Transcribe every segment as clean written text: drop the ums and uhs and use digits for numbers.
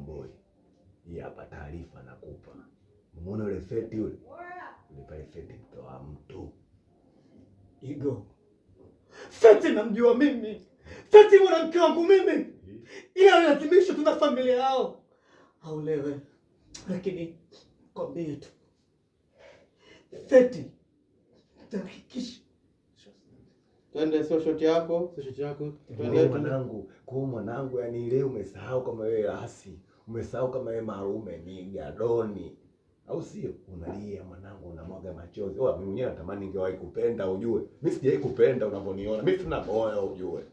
Boy. Hii hapa taarifa nakupa. Umeona yule Feti yule? Yule pale Feti mtoa mtu. Igo. Feti namjua mimi. Feti mwanamke wangu mimi. Ila lazimisha tuna familia yao. Aulewe. Lakini kwambie tu. Feti. Tahakikisha. Twende, sio shoti yako. Twende mwanangu. Kwa mwanangu, yani leo umesahau kama wewe rasi. Umesahau kama wewe marume niga doni. Au sio? Unalia mwanangu, unamwaga machozi. Mimi mwenyewe natamani ningewahi kupenda ujue. Mimi sijawahi kupenda unavyoniona. Mimi sina moyo ujue.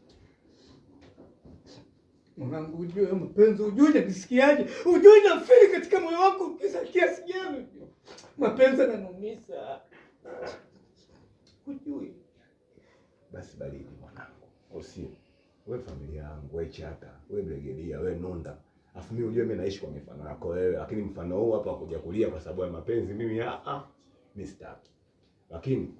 Mwanangu ujue mapenzi, ujue najisikiaje? Ujue nafeli katika moyo wako kiasi gani? Mapenzi yananumiza. Ujue. Basi baridi mwanangu. Usio. Wewe familia yangu, wewe chata, wewe brigedia, wewe nunda. Afu mimi ujue mimi naishi kwa mfano wako wewe, lakini mfano huu hapa kuja kulia kwa sababu ya mapenzi mimi mimi sitaki. Lakini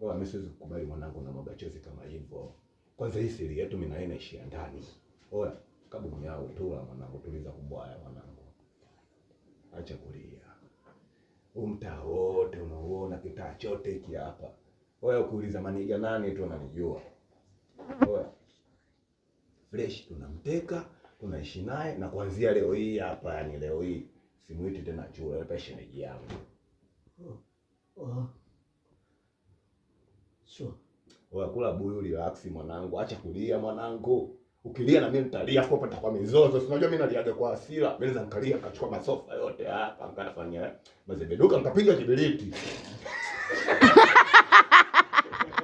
wewe mimi siwezi kukubali mwanangu na magachozi kama hivyo. Kwanza hii siri yetu mimi na yeye naishia ndani. Oya, kabu mnyao tu mwanangu, tuliza kubwaya mwanangu. Acha kulia. Mtaa wote unaoona kitaa chote hiki hapa. Oya, ukiuliza maniga nani tu ananijua. Oya. Fresh tunamteka, tunaishi naye na kuanzia leo hii hapa, yani leo hii simuiti tena chura, hapa shemeji yangu. Sure. Oya, kula buyu relax mwanangu, acha kulia mwanangu. Ukilia na mimi nitalia hapo hapa kwa mizozo. Si unajua mimi naliaga kwa hasira. Mimi naweza nikalia nikachukua masofa yote hapa, nikafanya mazebeduka nikapiga kibiriti.